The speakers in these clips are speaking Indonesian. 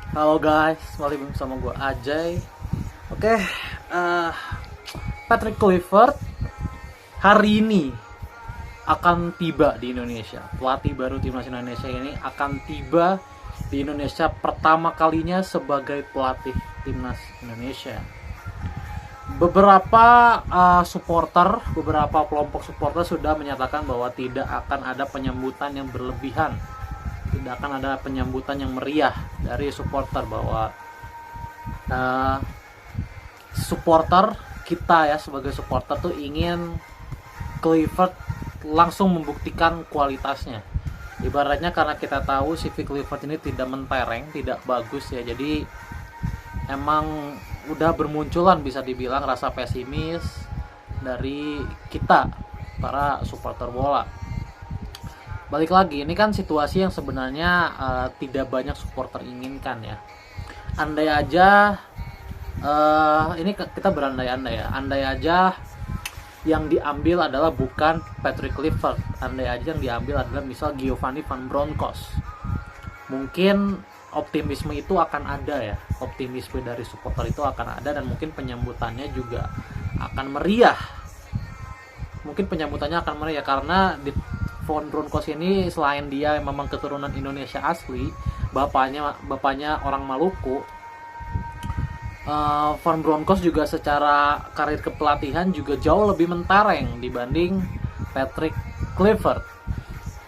Halo guys, balik bersama gue Ajay. Oke, eh, Patrick Kluivert hari ini akan tiba di Indonesia. Pelatih baru timnas Indonesia ini akan tiba di Indonesia pertama kalinya sebagai pelatih timnas Indonesia. Beberapa beberapa kelompok supporter sudah menyatakan bahwa tidak akan ada penyambutan yang berlebihan, tidak akan ada penyambutan yang meriah dari supporter, bahwa supporter kita ya sebagai supporter tuh ingin Kluivert langsung membuktikan kualitasnya. Ibaratnya karena kita tahu CV Kluivert ini tidak mentereng, tidak bagus ya, jadi emang udah bermunculan bisa dibilang rasa pesimis dari kita para supporter bola. Balik lagi, ini kan situasi yang sebenarnya tidak banyak supporter inginkan ya. Andai aja ini kita berandai-andai ya. Andai aja yang diambil adalah bukan Patrick Kluivert, andai aja yang diambil adalah misal Giovanni Van Bronckhorst, mungkin optimisme itu akan ada ya. Optimisme dari supporter itu akan ada dan mungkin penyambutannya juga akan meriah. Mungkin penyambutannya akan meriah karena di Van Bronckhorst ini selain dia memang keturunan Indonesia asli, bapaknya orang Maluku. Van Bronckhorst juga secara karir kepelatihan juga jauh lebih mentereng dibanding Patrick Kluivert.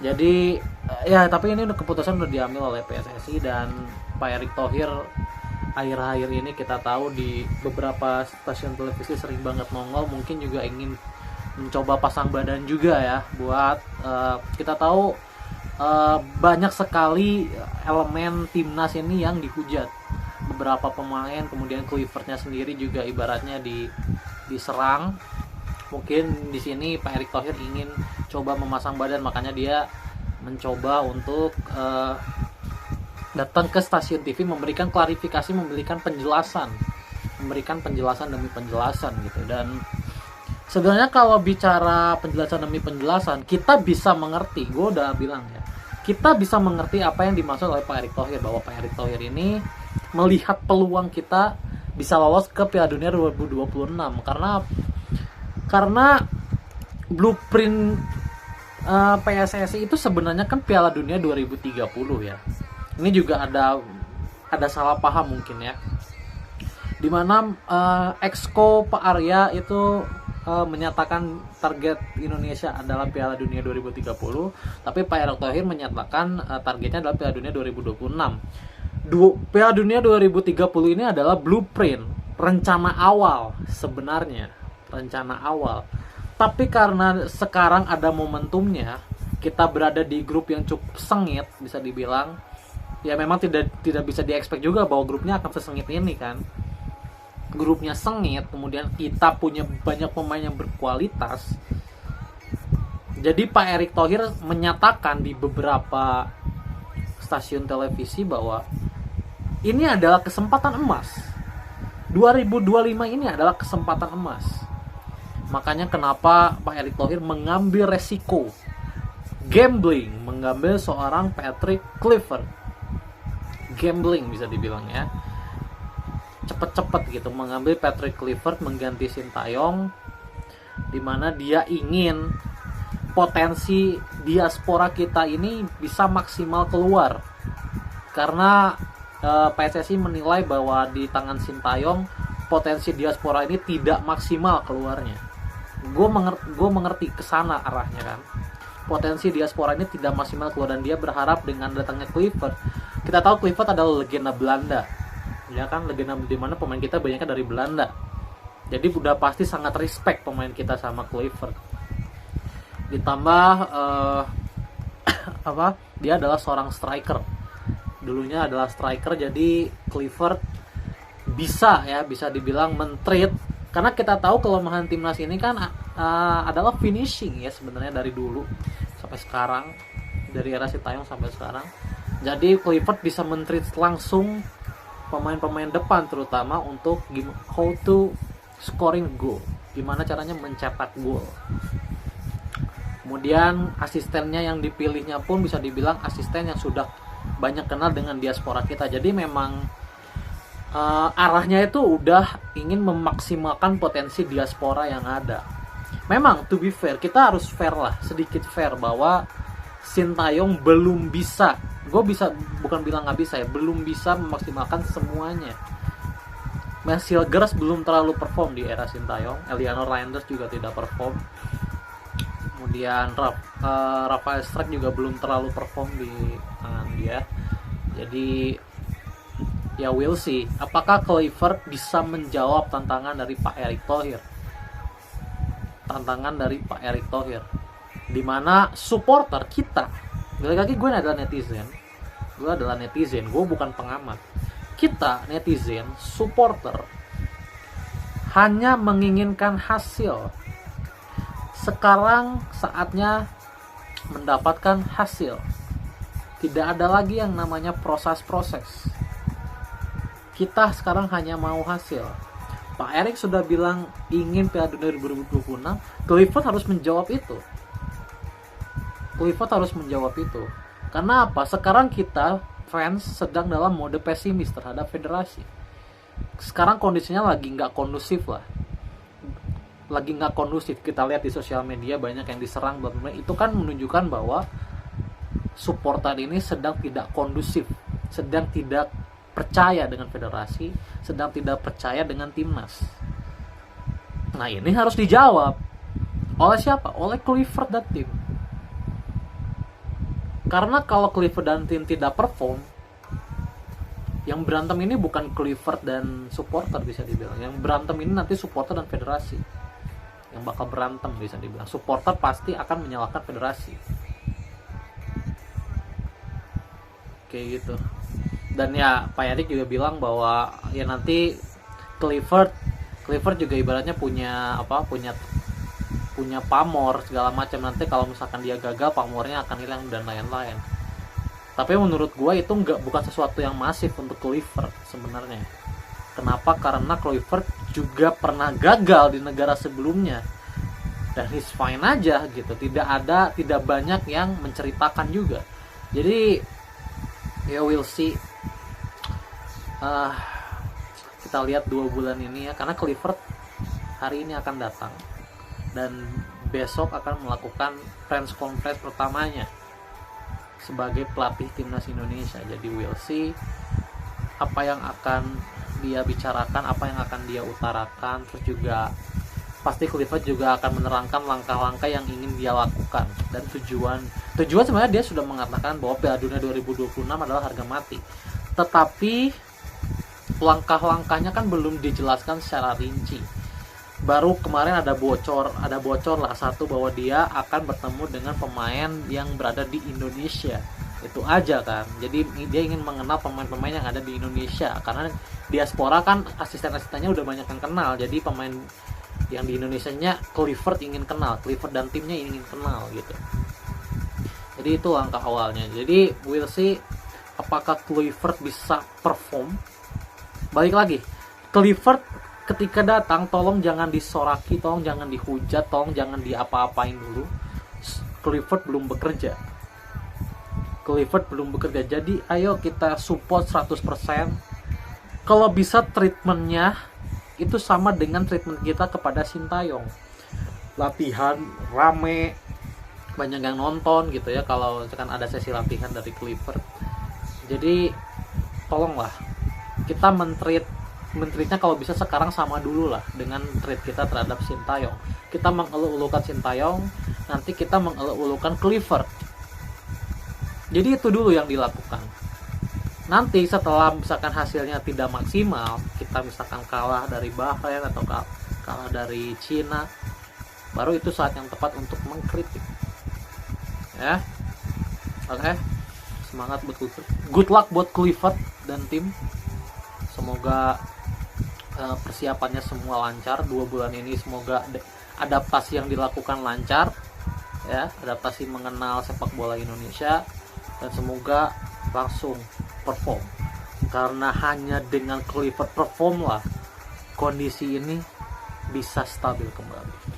Jadi ya, tapi ini keputusan udah diambil oleh PSSI dan Pak Erick Thohir. Akhir-akhir ini kita tahu di beberapa stasiun televisi sering banget nongol, mungkin juga ingin mencoba pasang badan juga ya, buat kita tahu banyak sekali elemen timnas ini yang dihujat. Beberapa pemain, kemudian Kluivertnya sendiri juga ibaratnya diserang. Mungkin di sini Pak Erick Thohir ingin coba memasang badan, makanya dia mencoba untuk datang ke stasiun TV, memberikan klarifikasi, memberikan penjelasan demi penjelasan gitu. Dan sebenarnya kalau bicara penjelasan demi penjelasan, kita bisa mengerti, gue udah bilang ya, kita bisa mengerti apa yang dimaksud oleh Pak Erick Thohir, bahwa Pak Erick Thohir ini melihat peluang kita bisa lolos ke Piala Dunia 2026 karena blueprint PSSI itu sebenarnya kan Piala Dunia 2030 ya. Ini juga ada salah paham mungkin ya, dimana Exco Pak Arya itu menyatakan target Indonesia adalah Piala Dunia 2030, tapi Pak Erick Thohir menyatakan targetnya adalah Piala Dunia 2026. Piala Dunia 2030 ini adalah blueprint, rencana awal sebenarnya, rencana awal. Tapi karena sekarang ada momentumnya, kita berada di grup yang cukup sengit bisa dibilang. Ya memang tidak bisa diekspek juga bahwa grupnya akan sesengit ini kan. Grupnya sengit, kemudian kita punya banyak pemain yang berkualitas. Jadi Pak Erick Thohir menyatakan di beberapa stasiun televisi bahwa ini adalah kesempatan emas. 2025 ini adalah kesempatan emas. Makanya kenapa Pak Erick Thohir mengambil resiko gambling, mengambil seorang Patrick Kluivert. Gambling bisa dibilang ya, cepet-cepet gitu mengambil Patrick Kluivert mengganti Sintayong, dimana dia ingin potensi diaspora kita ini bisa maksimal keluar. Karena PSSI menilai bahwa di tangan Sintayong potensi diaspora ini tidak maksimal keluarnya. Gue mengerti kesana arahnya kan, potensi diaspora ini tidak maksimal keluar, dan dia berharap dengan datangnya Kluivert. Kita tahu Kluivert adalah legenda Belanda ya kan, legenda di mana pemain kita banyaknya dari Belanda. Jadi udah pasti sangat respect pemain kita sama Kluivert. Ditambah dia adalah seorang striker. Dulunya adalah striker, jadi Kluivert bisa dibilang men-treat, karena kita tahu kelemahan timnas ini kan adalah finishing ya sebenarnya dari dulu sampai sekarang, dari era Sintayong sampai sekarang. Jadi Kluivert bisa men-treat langsung pemain-pemain depan, terutama untuk how to scoring goal, gimana caranya mencetak gol. Kemudian asistennya yang dipilihnya pun bisa dibilang asisten yang sudah banyak kenal dengan diaspora kita. Jadi memang arahnya itu udah ingin memaksimalkan potensi diaspora yang ada. Memang to be fair, kita harus fair lah, sedikit fair bahwa Sintayong belum bisa, bukan bilang nggak bisa ya, belum bisa memaksimalkan semuanya. Silgers belum terlalu perform di era Sintayong, Eleanor Reinders juga tidak perform, kemudian Rafael Struijk juga belum terlalu perform di tangan dia. Jadi ya we'll see, apakah Kluivert bisa menjawab tantangan dari Pak Erick Thohir, dimana supporter kita, lagi gue adalah netizen, gue bukan pengamat, kita netizen, supporter hanya menginginkan hasil. Sekarang saatnya mendapatkan hasil, tidak ada lagi yang namanya proses. Kita sekarang hanya mau hasil. Pak Erick sudah bilang ingin Piala Dunia 2026. Kluivert harus menjawab itu. Karena apa? Sekarang kita fans sedang dalam mode pesimis terhadap federasi. Sekarang kondisinya lagi nggak kondusif. Kita lihat di sosial media banyak yang diserang. Itu kan menunjukkan bahwa supporter ini sedang tidak kondusif, sedang tidak percaya dengan federasi, sedang tidak percaya dengan timnas. Nah, ini harus dijawab oleh siapa? Oleh Kluivert dan tim. Karena kalau Kluivert dan tim tidak perform, yang berantem ini bukan Kluivert dan supporter bisa dibilang. Yang berantem ini nanti supporter dan federasi yang bakal berantem bisa dibilang. Supporter pasti akan menyalahkan federasi. Kayak gitu. Dan ya Pak Erick juga bilang bahwa ya nanti Kluivert juga ibaratnya punya pamor segala macam. Nanti kalau misalkan dia gagal, pamornya akan hilang dan lain-lain. Tapi menurut gue itu bukan sesuatu yang masif untuk Kluivert sebenarnya. Kenapa? Karena Kluivert juga pernah gagal di negara sebelumnya dan he's fine aja gitu. Tidak banyak yang menceritakan juga. Jadi ya we'll see. Kita lihat 2 bulan ini ya, karena Kluivert hari ini akan datang dan besok akan melakukan press conference pertamanya sebagai pelatih timnas Indonesia. Jadi we'll see apa yang akan dia bicarakan, apa yang akan dia utarakan. Terus juga pasti Kluivert juga akan menerangkan langkah-langkah yang ingin dia lakukan dan tujuan sebenarnya dia sudah mengatakan bahwa Piala Dunia 2026 adalah harga mati. Tetapi langkah-langkahnya kan belum dijelaskan secara rinci. Baru kemarin ada bocor lah satu bahwa dia akan bertemu dengan pemain yang berada di Indonesia. Itu aja kan. Jadi dia ingin mengenal pemain-pemain yang ada di Indonesia, karena diaspora kan asisten-asistennya udah banyak yang kenal. Jadi pemain yang di Indonesianya Kluivert ingin kenal, Kluivert dan timnya ingin kenal gitu. Jadi itu langkah awalnya. Jadi we'll see apakah Kluivert bisa perform. Balik lagi, Kluivert ketika datang tolong jangan disoraki, tolong jangan dihujat, tolong jangan diapa-apain dulu. Kluivert belum bekerja. Jadi ayo kita support 100%. Kalau bisa treatmentnya itu sama dengan treatment kita kepada Sintayong. Latihan rame, banyak yang nonton gitu ya kalau misalkan ada sesi latihan dari Kluivert. Jadi tolonglah kita mentreatnya kalau bisa sekarang sama dulu lah dengan treat kita terhadap Sintayong. Kita mengeluh-elukan Sintayong, nanti kita mengeluh-elukan Kluivert. Jadi itu dulu yang dilakukan. Nanti setelah misalkan hasilnya tidak maksimal, kita misalkan kalah dari Bahrain atau kalah dari Cina, baru itu saat yang tepat untuk mengkritik. Ya, oke. Semangat buat Kluivert. Good luck buat Kluivert dan tim. Semoga persiapannya semua lancar 2 bulan ini. Semoga adaptasi yang dilakukan lancar ya, adaptasi mengenal sepak bola Indonesia, dan semoga langsung perform, karena hanya dengan Kluivert perform lah kondisi ini bisa stabil kembali.